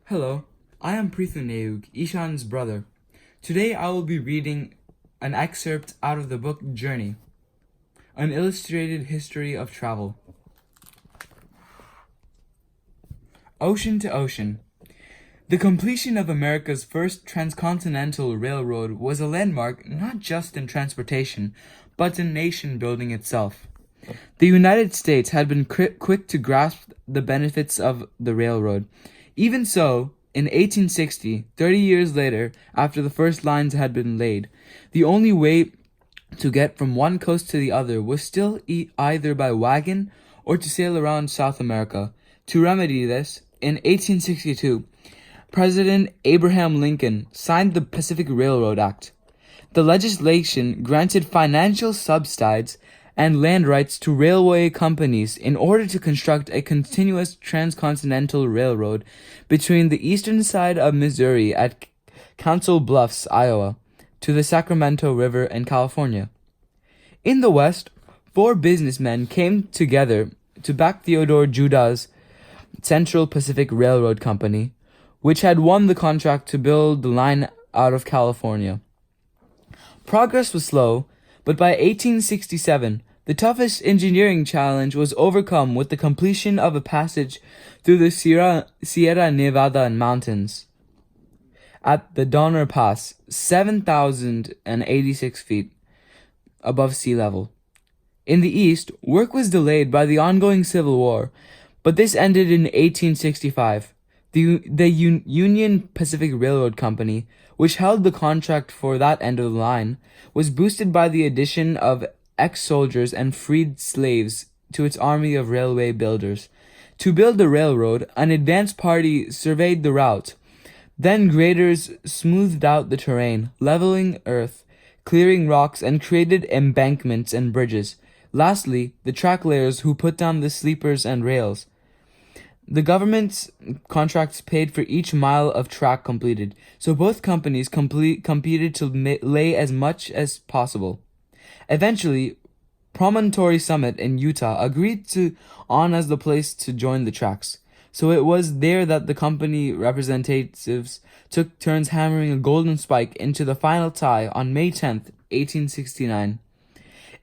Hello, I am Prithu Neog, Eshan's brother. Today I will be reading an excerpt out of the book Journey, an illustrated history of travel. Ocean to Ocean. The completion of America's first transcontinental railroad was a landmark not just in transportation, but in nation building itself. The United States had been quick to grasp the benefits of the railroad. Even so, in 1860, 30 years later, after the first lines had been laid, the only way to get from one coast to the other was still either by wagon or to sail around South America. To remedy this, in 1862, President Abraham Lincoln signed the Pacific Railroad Act. The legislation granted financial subsidies and land rights to railway companies in order to construct a continuous transcontinental railroad between the eastern side of Missouri at Council Bluffs, Iowa, to the Sacramento River in California. In the West, 4 businessmen came together to back Theodore Judah's Central Pacific Railroad Company, which had won the contract to build the line out of California. Progress was slow, but by 1867, the toughest engineering challenge was overcome with the completion of a passage through the Sierra Nevada mountains at the Donner Pass, 7,086 feet above sea level. In the east, work was delayed by the ongoing Civil War, but this ended in 1865. The Union Pacific Railroad Company, which held the contract for that end of the line, was boosted by the addition of ex-soldiers and freed slaves to its army of railway builders. To build the railroad, an advance party surveyed the route. Then graders smoothed out the terrain, leveling earth, clearing rocks, and created embankments and bridges. Lastly, the track layers who put down the sleepers and rails. The government's contracts paid for each mile of track completed, so both companies competed to lay as much as possible. Eventually, Promontory Summit in Utah agreed on as the place to join the tracks, so it was there that the company representatives took turns hammering a golden spike into the final tie on May 10th, 1869.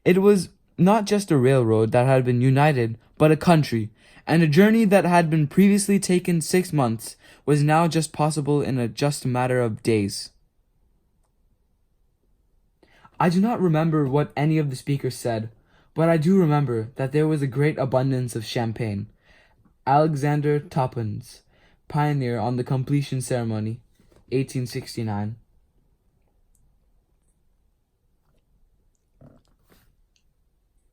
It was not just a railroad that had been united, but a country, and a journey that had been previously taken 6 months was now just possible in just a matter of days. I do not remember what any of the speakers said, but I do remember that there was a great abundance of champagne. Alexander Toppins, pioneer on the completion ceremony, 1869.